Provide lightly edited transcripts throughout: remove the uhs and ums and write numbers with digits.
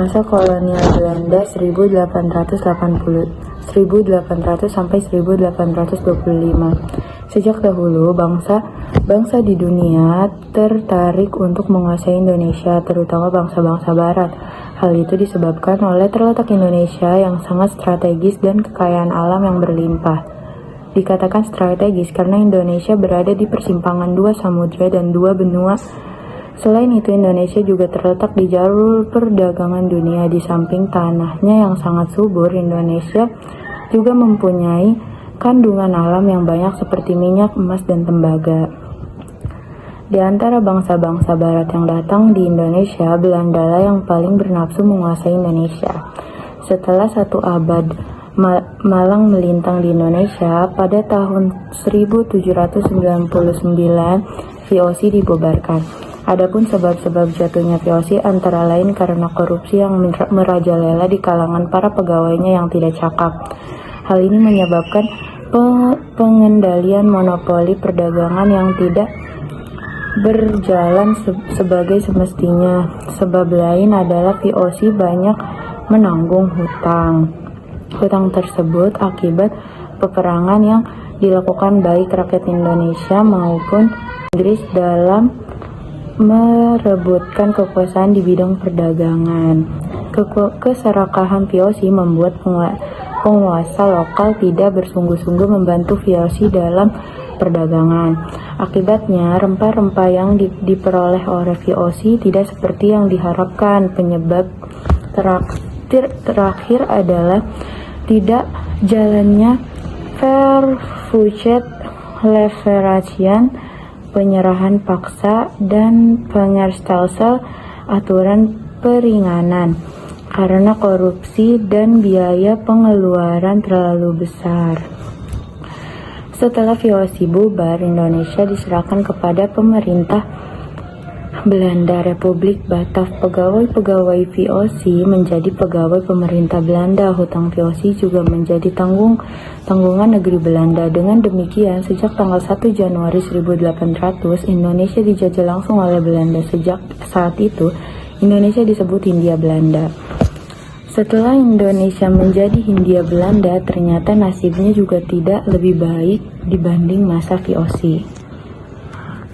masa kolonial Belanda 1800 sampai 1825. Sejak dahulu, bangsa di dunia tertarik untuk menguasai Indonesia, terutama bangsa-bangsa barat. Hal itu disebabkan oleh terletak Indonesia yang sangat strategis dan kekayaan alam yang berlimpah. Dikatakan strategis karena Indonesia berada di persimpangan dua samudra dan dua benua. Selain itu, Indonesia juga terletak di jalur perdagangan dunia. Di samping tanahnya yang sangat subur, Indonesia juga mempunyai kandungan alam yang banyak seperti minyak, emas, dan tembaga. Di antara bangsa-bangsa barat yang datang di Indonesia, Belanda lah yang paling bernafsu menguasai Indonesia. Setelah 1 abad malang melintang di Indonesia, pada tahun 1799 VOC dibubarkan. Adapun sebab-sebab jatuhnya VOC antara lain karena korupsi yang merajalela di kalangan para pegawainya yang tidak cakap. Hal ini menyebabkan pengendalian monopoli perdagangan yang tidak berjalan sebagai semestinya. Sebab lain adalah VOC banyak menanggung hutang. Hutang tersebut akibat peperangan yang dilakukan baik rakyat Indonesia maupun Inggris dalam merebutkan kekuasaan di bidang perdagangan. Keserakahan VOC membuat penguasa lokal tidak bersungguh-sungguh membantu VOC dalam perdagangan. Akibatnya, rempah-rempah yang diperoleh oleh VOC tidak seperti yang diharapkan. Penyebab terakhir adalah tidak jalannya Vervoegd-Leverage, penyerahan paksa, dan pengerstelsel aturan peringanan karena korupsi dan biaya pengeluaran terlalu besar. Setelah VOC bubar, Indonesia diserahkan kepada pemerintah Belanda Republik Batav. Pegawai-pegawai VOC menjadi pegawai pemerintah Belanda. Hutang VOC juga menjadi tanggungan negeri Belanda. Dengan demikian, sejak tanggal 1 Januari 1800, Indonesia dijajah langsung oleh Belanda. Sejak saat itu, Indonesia disebut Hindia Belanda. Setelah Indonesia menjadi Hindia Belanda, ternyata nasibnya juga tidak lebih baik dibanding masa VOC.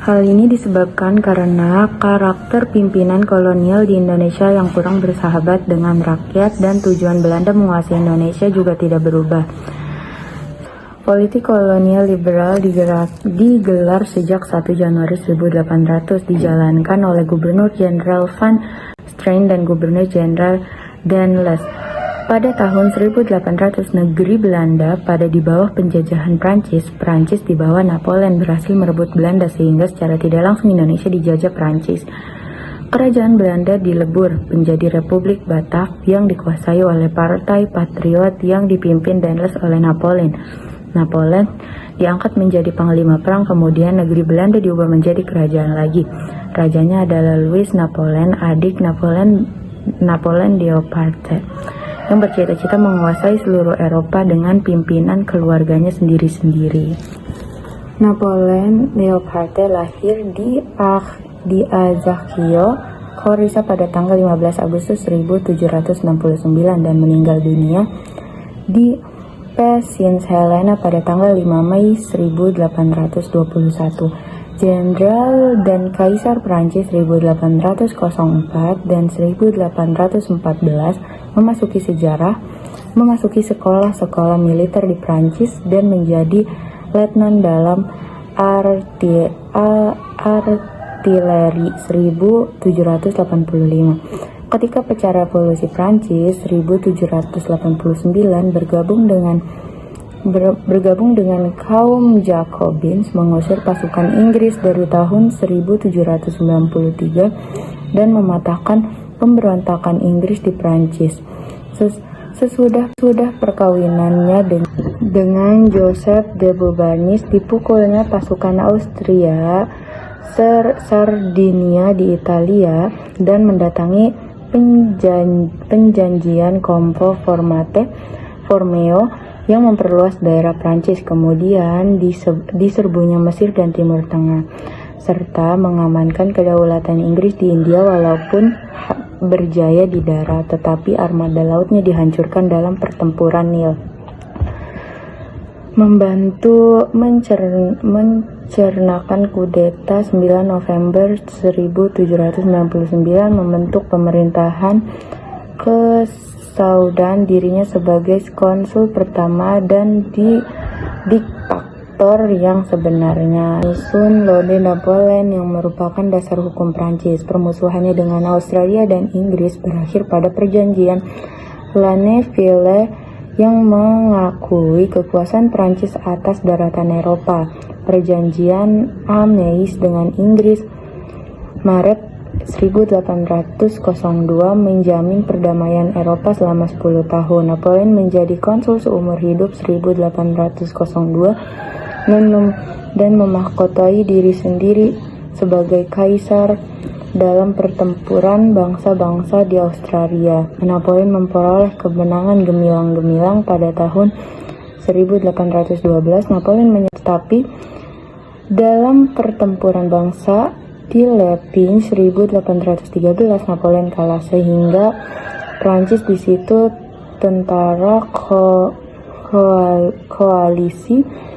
Hal ini disebabkan karena karakter pimpinan kolonial di Indonesia yang kurang bersahabat dengan rakyat dan tujuan Belanda menguasai Indonesia juga tidak berubah. Politik kolonial liberal digelar sejak 1 Januari 1800, dijalankan oleh Gubernur Jenderal Van Strain dan Gubernur Jenderal Danless. Pada tahun 1800, negeri Belanda pada di bawah penjajahan Prancis di bawah Napoleon berhasil merebut Belanda sehingga secara tidak langsung Indonesia dijajah Prancis. Kerajaan Belanda dilebur menjadi Republik Batav yang dikuasai oleh Partai Patriot yang dipimpin Danless oleh Napoleon. Napoleon diangkat menjadi panglima perang, kemudian negeri Belanda diubah menjadi kerajaan lagi. Rajanya adalah Louis Napoleon, adik Napoleon Bonaparte, yang bercita-cita menguasai seluruh Eropa dengan pimpinan keluarganya sendiri-sendiri. Napoleon Bonaparte lahir di Ajaccio, Korisa pada tanggal 15 Agustus 1769 dan meninggal dunia di Pesins Helena pada tanggal 5 Mei 1821. Jenderal dan Kaisar Prancis 1804 dan 1814 memasuki sejarah, memasuki sekolah-sekolah militer di Prancis dan menjadi letnan dalam artileri 1785. Ketika pecah revolusi Prancis 1789 bergabung dengan kaum Jacobins mengusir pasukan Inggris dari tahun 1793 dan mematahkan pemberontakan Inggris di Prancis. Sesudah perkawinannya dengan Joseph de Beauharnais, dipukulnya pasukan Austria Sardinia di Italia dan mendatangi penjanjian Campo Formio yang memperluas daerah Prancis, kemudian diserbunya Mesir dan Timur Tengah, serta mengamankan kedaulatan Inggris di India berjaya di darat, tetapi armada lautnya dihancurkan dalam pertempuran Nil. Membantu mencernakan kudeta 9 November 1799, membentuk pemerintahan kesaudan dirinya sebagai konsul pertama dan diktator yang sebenarnya. Nyusun Lode Napoleon yang merupakan dasar hukum Prancis. Permusuhannya dengan Australia dan Inggris berakhir pada perjanjian Landéville yang mengakui kekuasaan Prancis atas daratan Eropa. Perjanjian Amiens dengan Inggris Maret 1802 menjamin perdamaian Eropa selama 10 tahun. Napoleon menjadi konsul seumur hidup 1802 dan memahkotai diri sendiri sebagai kaisar dalam pertempuran bangsa-bangsa di Australia. Napoleon memperoleh kemenangan gemilang-gemilang pada tahun 1812. Napoleon tetapi dalam pertempuran bangsa di Lepin 1813 Napoleon kalah sehingga Prancis di situ tentara koalisi.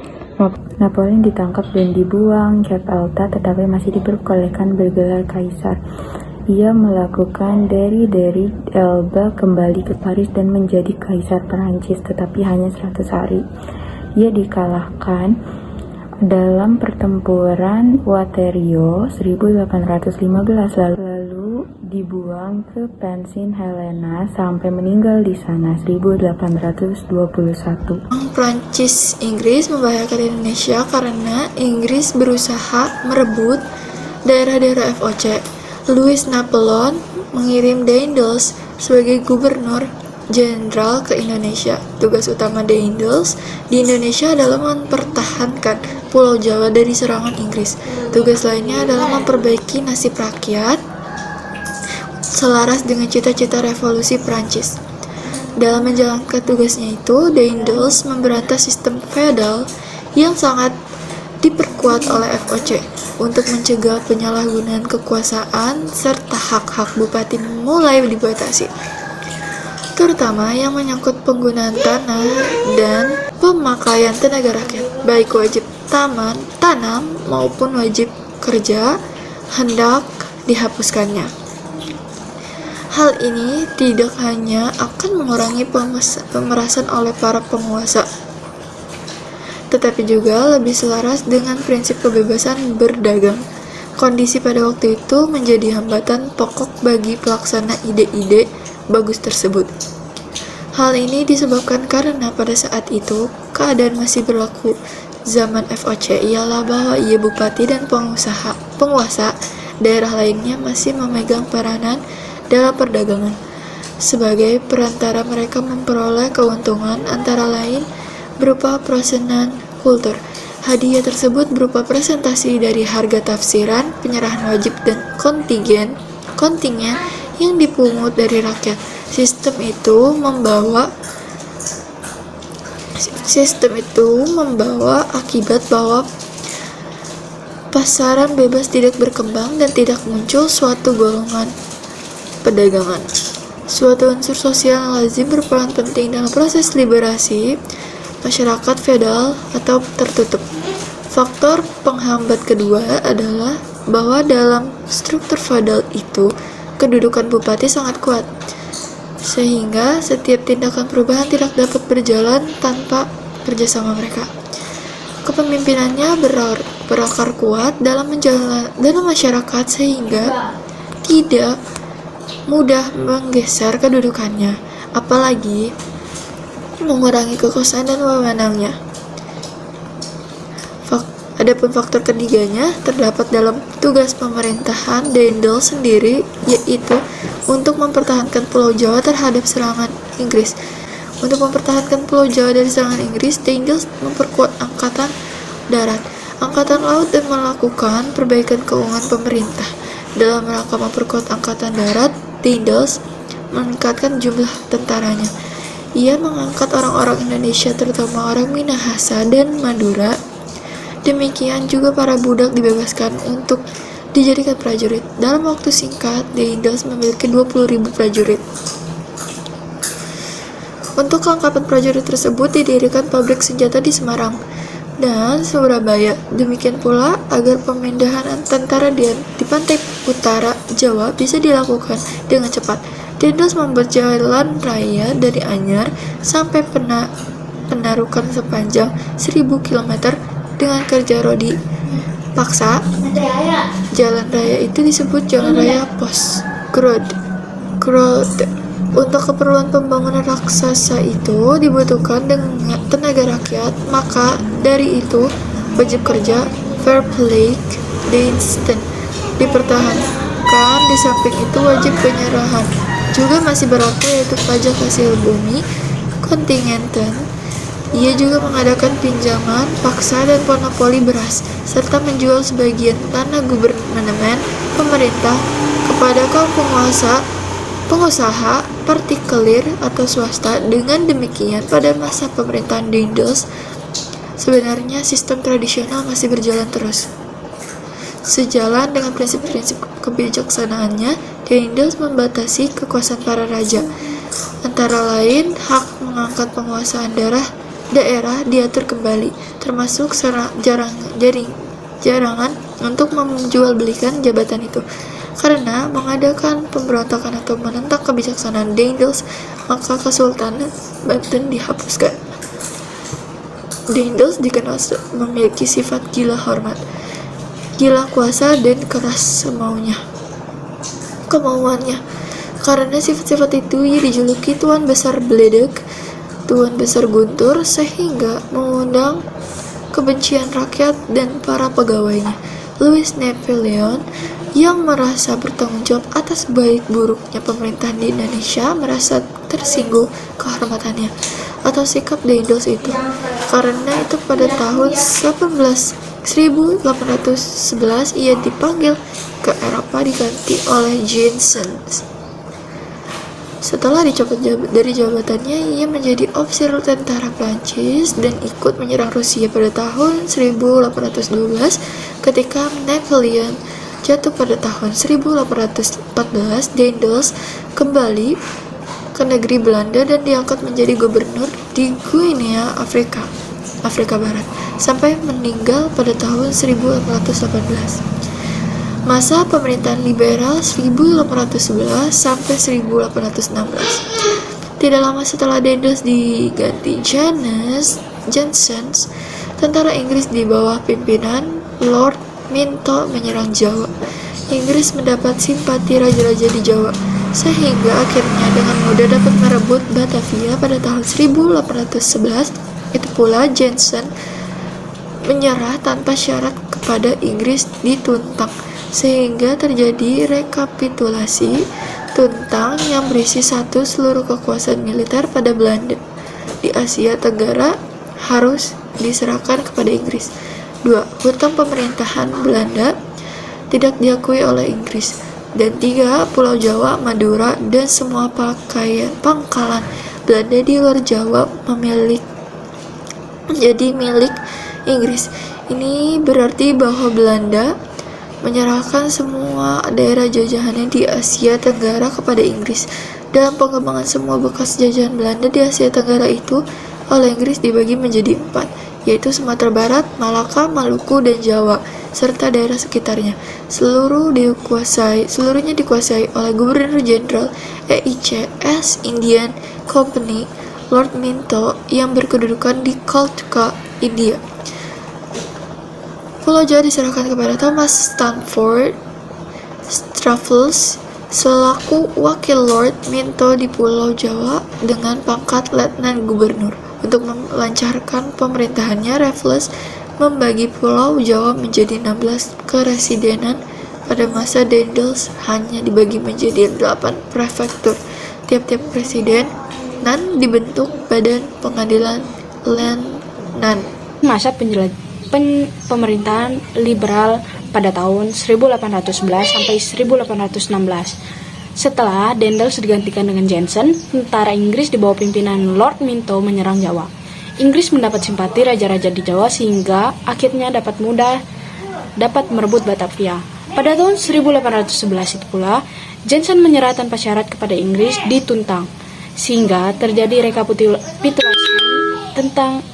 Napoleon ditangkap dan dibuang ke Elba, tetapi masih diperbolehkan bergelar kaisar. Ia melakukan dari Elba kembali ke Paris dan menjadi kaisar Perancis, tetapi hanya 100 hari. Ia dikalahkan dalam pertempuran Waterloo 1815, lalu dibuang ke Pensil Helena sampai meninggal di sana 1821. Prancis Inggris membahayakan Indonesia karena Inggris berusaha merebut daerah-daerah FOC. Louis Napoleon mengirim Daendels sebagai gubernur jenderal ke Indonesia. Tugas utama Daendels di Indonesia adalah mempertahankan Pulau Jawa dari serangan Inggris. Tugas lainnya adalah memperbaiki nasib rakyat selaras dengan cita-cita revolusi Prancis. Dalam menjalankan tugasnya itu, Daendels memberantas sistem feodal yang sangat diperkuat oleh FOC untuk mencegah penyalahgunaan kekuasaan serta hak-hak bupati mulai dibatasi, terutama yang menyangkut penggunaan tanah dan pemakaian tenaga rakyat, baik wajib tanam maupun wajib kerja, hendak dihapuskannya. Hal ini tidak hanya akan mengurangi pemerasan oleh para penguasa, tetapi juga lebih selaras dengan prinsip kebebasan berdagang. Kondisi pada waktu itu menjadi hambatan pokok bagi pelaksana ide-ide bagus tersebut. Hal ini disebabkan karena pada saat itu keadaan masih berlaku zaman FOC, ialah bahwa ia bupati dan penguasa daerah lainnya masih memegang peranan dalam perdagangan. Sebagai perantara mereka memperoleh keuntungan antara lain berupa perosenan kultur. Hadiah tersebut berupa presentasi dari harga tafsiran, penyerahan wajib dan kontingen yang dipungut dari rakyat. Sistem itu membawa akibat bahwa pasaran bebas tidak berkembang dan tidak muncul suatu golongan perdagangan. Suatu unsur sosial yang lazim berperan penting dalam proses liberasi masyarakat feodal atau tertutup. Faktor penghambat kedua adalah bahwa dalam struktur feodal itu kedudukan bupati sangat kuat, sehingga setiap tindakan perubahan tidak dapat berjalan tanpa kerjasama mereka. Kepemimpinannya berakar kuat dalam masyarakat sehingga tidak mudah menggeser kedudukannya, apalagi mengurangi kekuasaan dan wewenangnya. Adapun faktor ketiganya terdapat dalam tugas pemerintahan Daendels sendiri, yaitu untuk mempertahankan Pulau Jawa terhadap serangan Inggris. Untuk mempertahankan Pulau Jawa dari serangan Inggris, Daendels memperkuat angkatan darat, angkatan laut dan melakukan perbaikan keuangan pemerintah. Dalam rangka memperkuat angkatan darat, Daendels meningkatkan jumlah tentaranya. Ia mengangkat orang-orang Indonesia, terutama orang Minahasa dan Madura. Demikian juga para budak dibebaskan untuk dijadikan prajurit. Dalam waktu singkat, Daendels memiliki 20.000 prajurit. Untuk kelengkapan prajurit tersebut didirikan pabrik senjata di Semarang dan Surabaya. Demikian pula agar pemindahan tentara di pantai utara Jawa bisa dilakukan dengan cepat. Daendels membuat jalan raya dari Anyar sampai Penarukan sepanjang 1000 km dengan kerja rodi paksa. Jalan raya itu disebut Jalan Raya Pos Grod. Untuk keperluan pembangunan raksasa itu dibutuhkan dengan tenaga rakyat, maka dari itu wajib kerja verplicht-diensten dipertahankan. Di samping itu wajib penyerahan juga masih berlaku, yaitu pajak hasil bumi kontingenten. Ia juga mengadakan pinjaman paksa dan monopoli beras, serta menjual sebagian tanah gubernemen pemerintah kepada kaum pengusaha partikelir atau swasta. Dengan demikian, pada masa pemerintahan Daendels, sebenarnya sistem tradisional masih berjalan terus. Sejalan dengan prinsip-prinsip kebijaksanaannya, Daendels membatasi kekuasaan para raja. Antara lain, hak mengangkat penguasaan daerah diatur kembali, termasuk jarangan untuk menjualbelikan jabatan itu. Karena mengadakan pemberontakan atau menentang kebijaksanaan Daendels, maka Kesultanan Banten dihapuskan. Daendels dikenal memiliki sifat gila hormat, gila kuasa, dan keras kemauannya. Karena sifat-sifat itu, ia dijuluki Tuan Besar Beledek, Tuan Besar Guntur, sehingga mengundang kebencian rakyat dan para pegawainya. Louis Napoleon yang merasa bertanggung jawab atas baik buruknya pemerintahan di Indonesia merasa tersinggung kehormatannya atau sikap Daendels itu. Karena itu pada tahun 1811 ia dipanggil ke Eropa diganti oleh Jensen. Setelah dicopot dari jabatannya, ia menjadi ofisir tentara Prancis dan ikut menyerang Rusia pada tahun 1812. Ketika Napoleon jatuh pada tahun 1814, Daendels kembali ke negeri Belanda dan diangkat menjadi gubernur di Guinea, Afrika Barat, sampai meninggal pada tahun 1818. Masa pemerintahan liberal 1811 sampai 1816. Tidak lama setelah Daendels diganti Jensen, tentara Inggris di bawah pimpinan Lord Minto menyerang Jawa. Inggris mendapat simpati raja-raja di Jawa, sehingga akhirnya dengan mudah dapat merebut Batavia pada tahun 1811. Itu pula Jensen menyerah tanpa syarat kepada Inggris di Tuntang, sehingga terjadi rekapitulasi Tuntang yang berisi 1. Seluruh kekuasaan militer pada Belanda di Asia Tenggara harus diserahkan kepada Inggris. 2. Hutang pemerintahan Belanda tidak diakui oleh Inggris. Dan 3. Pulau Jawa, Madura, dan semua pangkalan Belanda di luar Jawa menjadi milik Inggris. Ini berarti bahwa Belanda menyerahkan semua daerah jajahannya di Asia Tenggara kepada Inggris. Dalam pengembangan semua bekas jajahan Belanda di Asia Tenggara itu oleh Inggris dibagi menjadi 4, yaitu Sumatera Barat, Malaka, Maluku, dan Jawa, serta daerah sekitarnya. Seluruhnya dikuasai oleh Gubernur Jenderal EIC Indian Company Lord Minto yang berkedudukan di Calcutta, India. Pulau Jawa diserahkan kepada Thomas Stamford Raffles selaku wakil Lord Minto di Pulau Jawa dengan pangkat Letnan Gubernur. Untuk melancarkan pemerintahannya, Raffles membagi Pulau Jawa menjadi 16 keresidenan. Pada masa Daendels hanya dibagi menjadi 8 prefektur. Tiap-tiap presiden dibentuk badan pengadilan Lenan. Masa pemerintahan liberal pada tahun 1811 sampai 1816. Setelah Daendels digantikan dengan Jensen, tentara Inggris di bawah pimpinan Lord Minto menyerang Jawa. Inggris mendapat simpati raja-raja di Jawa sehingga akhirnya dapat merebut Batavia. Pada tahun 1811 itu pula, Johnson menyerah tanpa syarat kepada Inggris di Tuntang, sehingga terjadi rekapitulasi tentang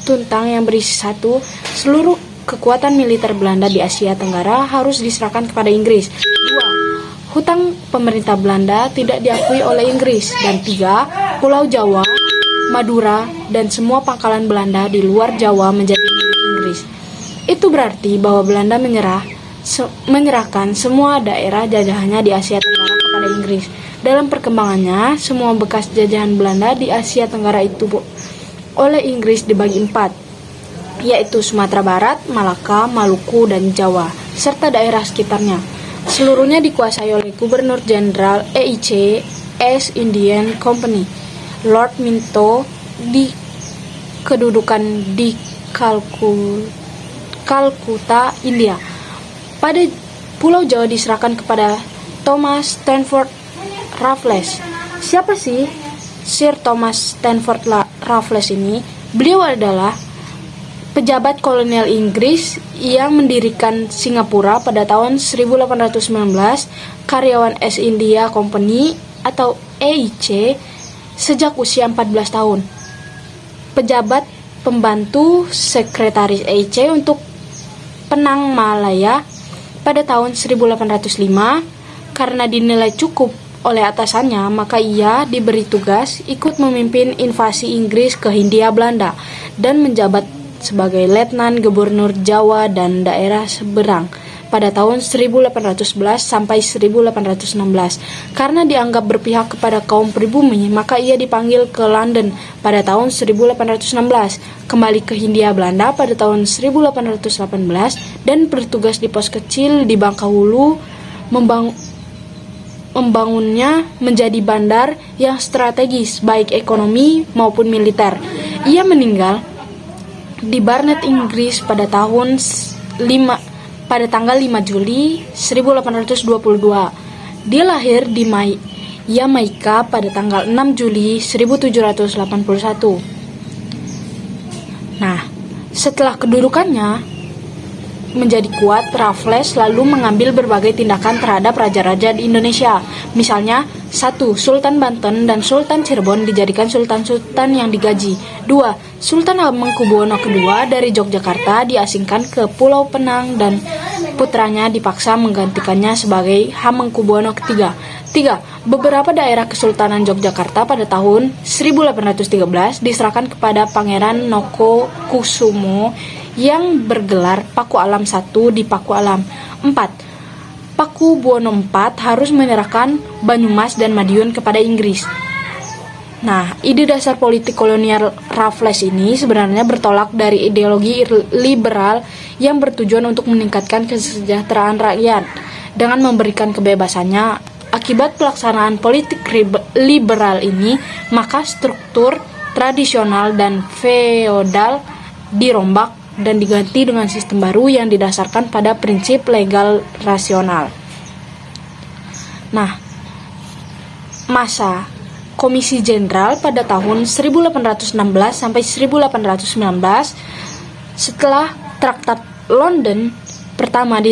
Tuntang yang berisi satu, seluruh kekuatan militer Belanda di Asia Tenggara harus diserahkan kepada Inggris. 2. Hutang pemerintah Belanda tidak diakui oleh Inggris. Dan 3. Pulau Jawa, Madura, dan semua pangkalan Belanda di luar Jawa menjadi milik Inggris. Itu berarti bahwa Belanda menyerahkan semua daerah jajahannya di Asia Tenggara kepada Inggris. Dalam perkembangannya, semua bekas jajahan Belanda di Asia Tenggara itu oleh Inggris dibagi 4, yaitu Sumatera Barat, Malaka, Maluku, dan Jawa, serta daerah sekitarnya. Seluruhnya dikuasai oleh Gubernur Jenderal EIC East Indian Company, Lord Minto, di kedudukan di Kalkuta, India. Pada Pulau Jawa diserahkan kepada Thomas Stamford Raffles. Siapa sih Sir Thomas Stamford Raffles ini? Beliau adalah pejabat kolonial Inggris yang mendirikan Singapura pada tahun 1819, karyawan East India Company atau EIC sejak usia 14 tahun. Pejabat pembantu sekretaris EIC untuk Penang Malaya pada tahun 1805. Karena dinilai cukup oleh atasannya, maka ia diberi tugas ikut memimpin invasi Inggris ke Hindia Belanda dan menjabat sebagai Letnan Gubernur Jawa dan daerah seberang pada tahun 1811 sampai 1816. Karena dianggap berpihak kepada kaum pribumi, maka ia dipanggil ke London pada tahun 1816, kembali ke Hindia Belanda pada tahun 1818, dan bertugas di pos kecil di Bangkahulu, membangunnya menjadi bandar yang strategis baik ekonomi maupun militer. Ia meninggal di Barnet, Inggris pada tanggal 5 Juli 1822. Dia lahir di Yamaika pada tanggal 6 Juli 1781. Nah, setelah kedudukannya menjadi kuat, Raffles lalu mengambil berbagai tindakan terhadap raja-raja di Indonesia. Misalnya, 1. Sultan Banten dan Sultan Cirebon dijadikan sultan-sultan yang digaji. 2. Sultan Hamengkubuwono II dari Yogyakarta diasingkan ke Pulau Penang dan putranya dipaksa menggantikannya sebagai Hamengkubuwono III. 3. Beberapa daerah Kesultanan Yogyakarta pada tahun 1813 diserahkan kepada Pangeran Nokokusumo yang bergelar Paku Alam I di Paku Alam. 4. Pakubuwono IV harus menyerahkan Banyumas dan Madiun kepada Inggris. Nah, ide dasar politik kolonial Raffles ini sebenarnya bertolak dari ideologi liberal yang bertujuan untuk meningkatkan kesejahteraan rakyat dengan memberikan kebebasannya. Akibat pelaksanaan politik liberal ini, maka struktur tradisional dan feodal dirombak dan diganti dengan sistem baru yang didasarkan pada prinsip legal rasional. Nah, masa Komisi Jenderal pada tahun 1816 sampai 1819, setelah Traktat London pertama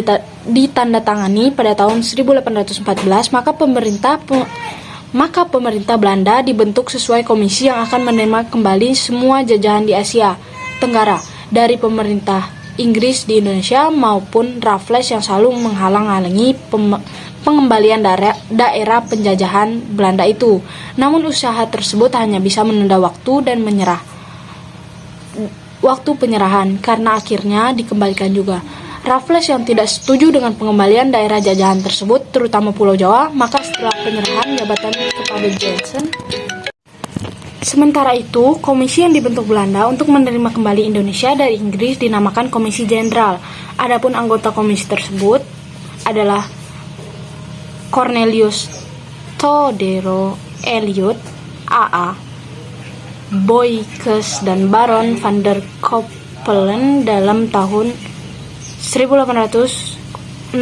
ditandatangani pada tahun 1814, maka pemerintah Belanda dibentuk sesuai komisi yang akan menerima kembali semua jajahan di Asia Tenggara dari pemerintah Inggris di Indonesia maupun Raffles yang selalu menghalang-halangi pengembalian daerah penjajahan Belanda itu. Namun usaha tersebut hanya bisa menunda waktu dan waktu penyerahan karena akhirnya dikembalikan juga. Raffles yang tidak setuju dengan pengembalian daerah jajahan tersebut, terutama Pulau Jawa, maka setelah penyerahan jabatan kepada Johnson. Sementara itu, komisi yang dibentuk Belanda untuk menerima kembali Indonesia dari Inggris dinamakan Komisi Jenderal. Adapun anggota komisi tersebut adalah Cornelius Todero Eliot, AA, Boykes dan Baron van der Koppelen. Dalam tahun 1816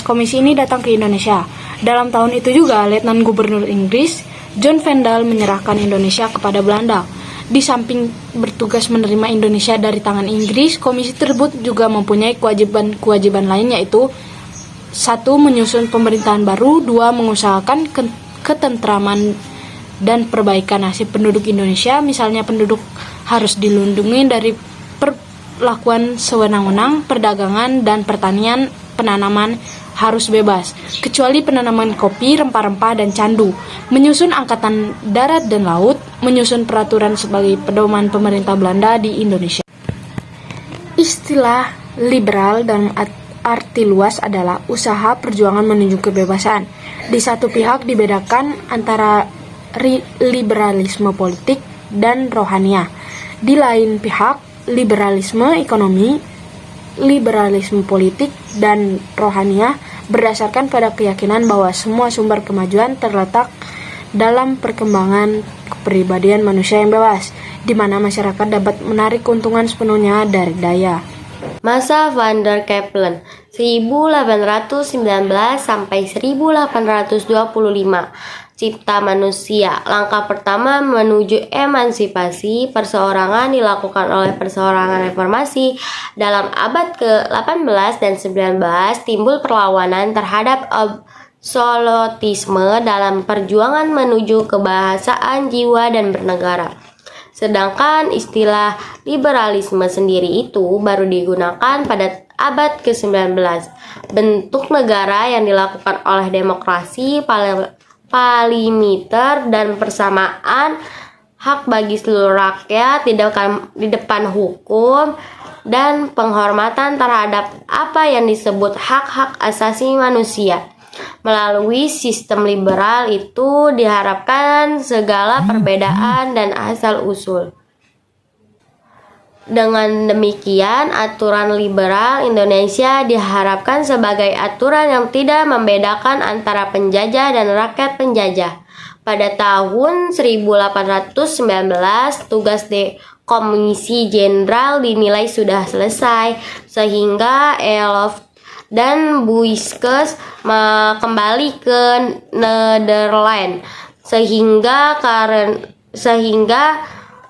komisi ini datang ke Indonesia. Dalam tahun itu juga Letnan Gubernur Inggris John Vandal menyerahkan Indonesia kepada Belanda. Di samping bertugas menerima Indonesia dari tangan Inggris, komisi tersebut juga mempunyai kewajiban lain, yaitu Satu, menyusun pemerintahan baru. Dua, mengusahakan ketentraman dan perbaikan nasib penduduk Indonesia. Misalnya penduduk harus dilindungi dari perlakuan sewenang-wenang, perdagangan dan pertanian, penanaman harus bebas, kecuali penanaman kopi, rempah-rempah, dan candu. Menyusun angkatan darat dan laut, menyusun peraturan sebagai pedoman pemerintah Belanda di Indonesia. Istilah liberal dalam arti luas adalah usaha perjuangan menuju kebebasan. Di satu pihak dibedakan antara liberalisme politik dan rohaniah. Di lain pihak, liberalisme ekonomi, liberalisme politik, dan rohaniah berdasarkan pada keyakinan bahwa semua sumber kemajuan terletak dalam perkembangan kepribadian manusia yang bebas, di mana masyarakat dapat menarik keuntungan sepenuhnya dari daya. Masa Van der Kepelen 1819 sampai 1825. Cipta manusia. Langkah pertama menuju emansipasi perseorangan dilakukan oleh perseorangan reformasi. Dalam abad ke-18 dan 19 timbul perlawanan terhadap absolutisme dalam perjuangan menuju kebahasaan jiwa dan bernegara. Sedangkan istilah liberalisme sendiri itu baru digunakan pada abad ke-19. Bentuk negara yang dilakukan oleh demokrasi, parlementer, dan persamaan hak bagi seluruh rakyat di depan hukum, dan penghormatan terhadap apa yang disebut hak-hak asasi manusia. Melalui sistem liberal itu diharapkan segala perbedaan dan asal-usul. Dengan demikian, aturan liberal Indonesia diharapkan sebagai aturan yang tidak membedakan antara penjajah dan rakyat penjajah. Pada tahun 1819, tugas Komisi Jenderal dinilai sudah selesai, sehingga Elof dan Buiskes kembali ke Nederland, sehingga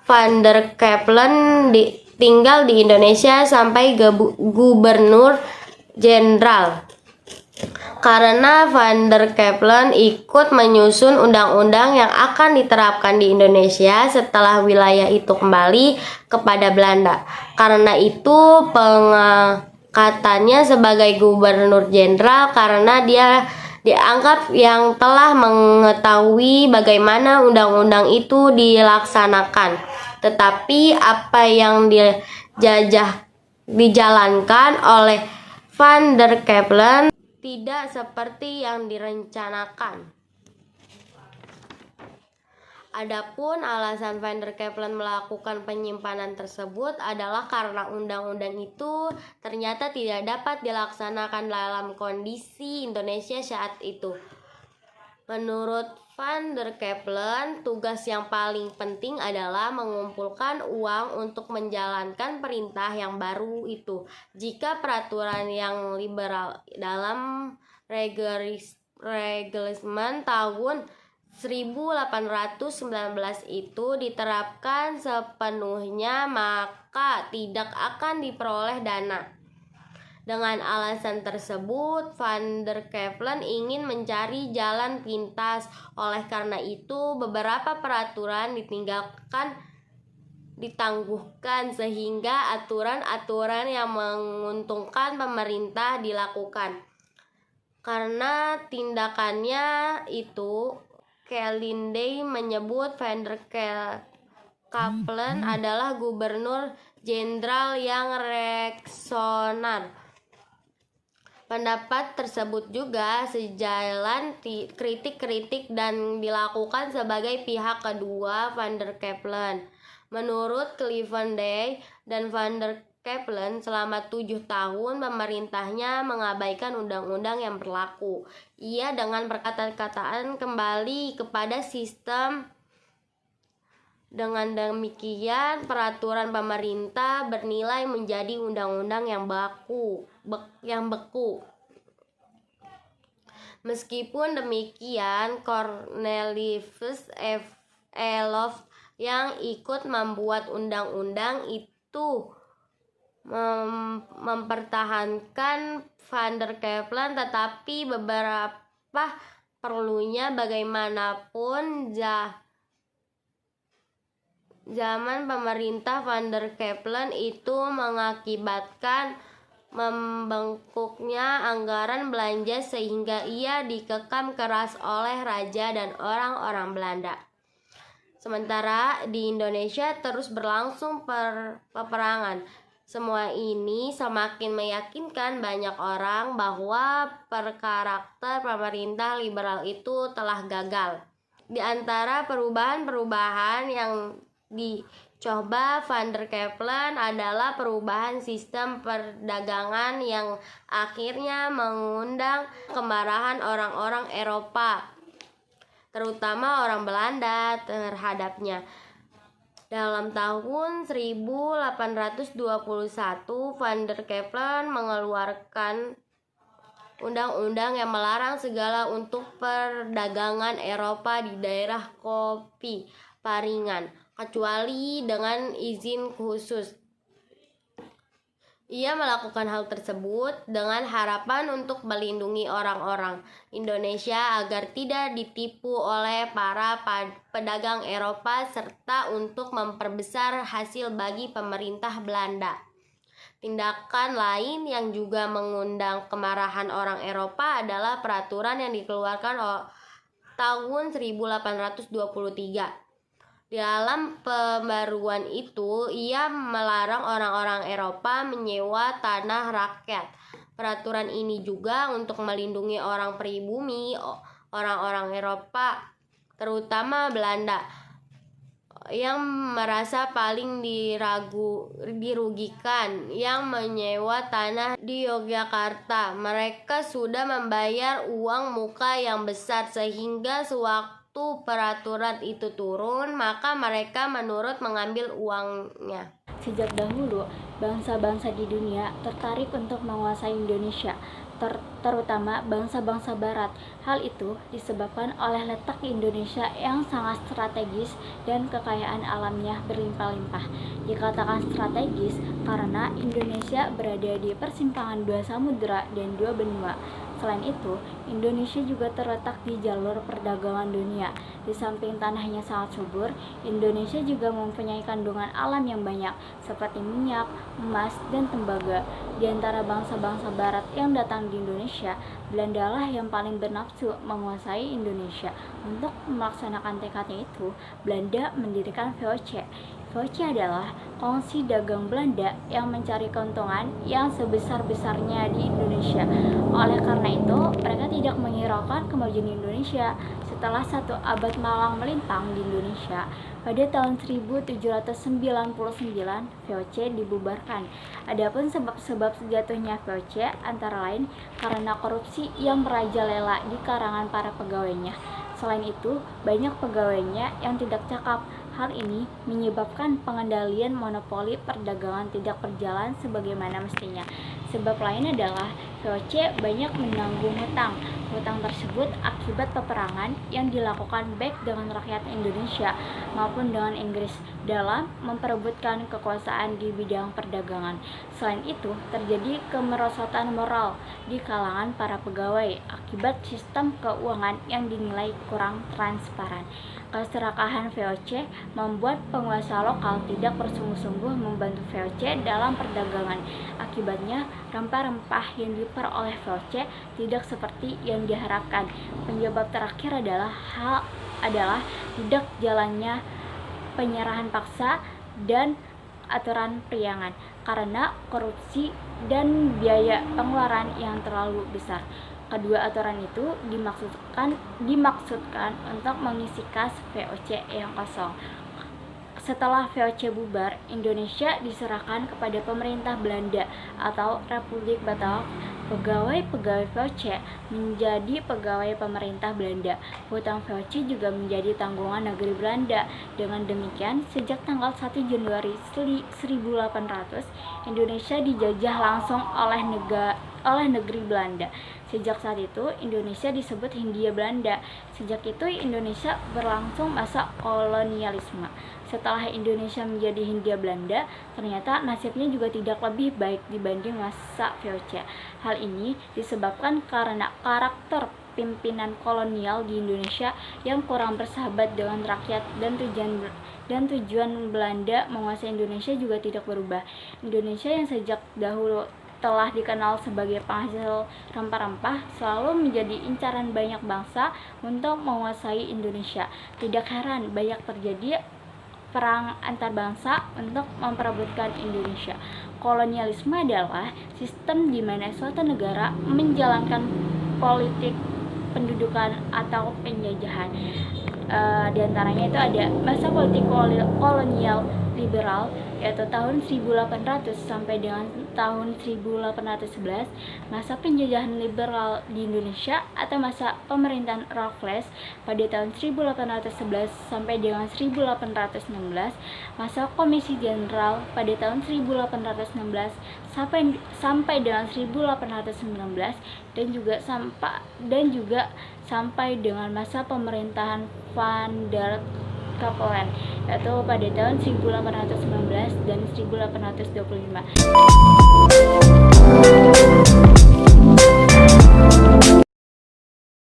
Van der Kepelen tinggal di Indonesia sampai gubernur jenderal. Karena Van der Kepelen ikut menyusun undang-undang yang akan diterapkan di Indonesia setelah wilayah itu kembali kepada Belanda. Karena itu pengangkatannya sebagai gubernur jenderal karena dia dianggap yang telah mengetahui bagaimana undang-undang itu dilaksanakan. Tetapi apa yang dijalankan oleh Van der Kepelen tidak seperti yang direncanakan. Adapun alasan Van der Kepelen melakukan penyimpanan tersebut adalah karena undang-undang itu ternyata tidak dapat dilaksanakan dalam kondisi Indonesia saat itu. Menurut Van der Kepelen, tugas yang paling penting adalah mengumpulkan uang untuk menjalankan perintah yang baru itu. Jika peraturan yang liberal dalam Reglement tahun 1819 itu diterapkan sepenuhnya, maka tidak akan diperoleh dana. Dengan alasan tersebut, Van der Kepelen ingin mencari jalan pintas. Oleh karena itu, beberapa peraturan ditangguhkan sehingga aturan-aturan yang menguntungkan pemerintah dilakukan. Karena tindakannya itu, Kelindey menyebut Van der Kepelen adalah gubernur jenderal yang reaksioner. Pendapat tersebut juga sejalan kritik-kritik dan dilakukan sebagai pihak kedua Van der Kepelen. Menurut Clivenden dan Van der Kepelen, selama 7 tahun pemerintahnya mengabaikan undang-undang yang berlaku. Ia dengan perkataan kembali kepada sistem. Dengan demikian, peraturan pemerintah bernilai menjadi undang-undang yang beku. Meskipun demikian, Cornelius Elof yang ikut membuat undang-undang itu mempertahankan Van der Kepelen, tetapi beberapa perlunya bagaimanapun zaman pemerintah Van der Kepelen itu mengakibatkan membengkuknya anggaran belanja sehingga ia dikekang keras oleh raja dan orang-orang Belanda. Sementara di Indonesia terus berlangsung peperangan. Semua ini semakin meyakinkan banyak orang bahwa karakter pemerintah liberal itu telah gagal. Di antara perubahan-perubahan yang dicoba Van der Kepelen adalah perubahan sistem perdagangan yang akhirnya mengundang kemarahan orang-orang Eropa, terutama orang Belanda terhadapnya. Dalam tahun 1821, Van der Kepelen mengeluarkan undang-undang yang melarang segala untuk perdagangan Eropa di daerah kopi Paringan, kecuali dengan izin khusus. Ia melakukan hal tersebut dengan harapan untuk melindungi orang-orang Indonesia agar tidak ditipu oleh para pedagang Eropa serta untuk memperbesar hasil bagi pemerintah Belanda. Tindakan lain yang juga mengundang kemarahan orang Eropa adalah peraturan yang dikeluarkan tahun 1823. Dalam pembaruan itu, ia melarang orang-orang Eropa menyewa tanah rakyat. Peraturan ini juga untuk melindungi orang pribumi, orang-orang Eropa, terutama Belanda, yang merasa paling dirugikan, yang menyewa tanah di Yogyakarta. Mereka sudah membayar uang muka yang besar sehingga sewaktu peraturan itu turun, maka mereka menurut mengambil uangnya. Sejak dahulu, bangsa-bangsa di dunia tertarik untuk menguasai Indonesia, terutama bangsa-bangsa Barat. Hal itu disebabkan oleh letak Indonesia yang sangat strategis dan kekayaan alamnya berlimpah-limpah. Dikatakan strategis karena Indonesia berada di persimpangan dua samudera dan dua benua. Selain itu, Indonesia juga terletak di jalur perdagangan dunia. Di samping tanahnya sangat subur, Indonesia juga mempunyai kandungan alam yang banyak, seperti minyak, emas, dan tembaga. Di antara bangsa-bangsa Barat yang datang di Indonesia, Belanda lah yang paling bernafsu menguasai Indonesia. Untuk melaksanakan tekadnya itu, Belanda mendirikan VOC. VOC adalah kongsi dagang Belanda yang mencari keuntungan yang sebesar-besarnya di Indonesia. Oleh karena itu, mereka tidak menghiraukan kemajuan Indonesia. Setelah 1 abad malang melintang di Indonesia, pada tahun 1799 VOC dibubarkan. Adapun sebab-sebab jatuhnya VOC antara lain karena korupsi yang merajalela di kalangan para pegawainya. Selain itu, banyak pegawainya yang tidak cakap. Hal ini menyebabkan pengendalian monopoli perdagangan tidak berjalan sebagaimana mestinya. Sebab lain adalah VOC banyak menanggung hutang. Hutang tersebut akibat peperangan yang dilakukan baik dengan rakyat Indonesia maupun dengan Inggris dalam memperebutkan kekuasaan di bidang perdagangan. Selain itu, terjadi kemerosotan moral di kalangan para pegawai akibat sistem keuangan yang dinilai kurang transparan. Keserakahan VOC membuat penguasa lokal tidak bersungguh-sungguh membantu VOC dalam perdagangan. Akibatnya, rempah-rempah yang diperoleh VOC tidak seperti yang diharapkan. Penyebab terakhir adalah tidak jalannya penyerahan paksa dan aturan periangan karena korupsi dan biaya pengeluaran yang terlalu besar. Kedua aturan itu dimaksudkan untuk mengisi kas VOC yang kosong. Setelah VOC bubar, Indonesia diserahkan kepada pemerintah Belanda atau Republik Bataaf. Pegawai-pegawai VOC menjadi pegawai pemerintah Belanda. Hutang VOC juga menjadi tanggungan negeri Belanda. Dengan demikian, sejak tanggal 1 Januari 1800, Indonesia dijajah langsung oleh oleh negeri Belanda. Sejak saat itu, Indonesia disebut Hindia Belanda. Sejak itu, Indonesia berlangsung masa kolonialisme. Setelah Indonesia menjadi Hindia Belanda, ternyata nasibnya juga tidak lebih baik dibanding masa VOC. Hal ini disebabkan karena karakter pimpinan kolonial di Indonesia yang kurang bersahabat dengan rakyat dan tujuan Belanda menguasai Indonesia juga tidak berubah. Indonesia yang sejak dahulu telah dikenal sebagai penghasil rempah-rempah selalu menjadi incaran banyak bangsa untuk menguasai Indonesia. Tidak heran banyak terjadi perang antar bangsa untuk memperebutkan Indonesia. Kolonialisme adalah sistem di mana suatu negara menjalankan politik pendudukan atau penjajahan. Di antaranya itu ada masa politik kolonial liberal, yaitu tahun 1800 sampai dengan tahun 1811, masa penjajahan liberal di Indonesia atau masa pemerintahan Raffles pada tahun 1811 sampai dengan 1816, masa Komisi Jenderal pada tahun 1816 sampai dengan 1819, dan juga sampai dengan masa pemerintahan Van der Capellen, yaitu pada tahun 1819 dan 1825.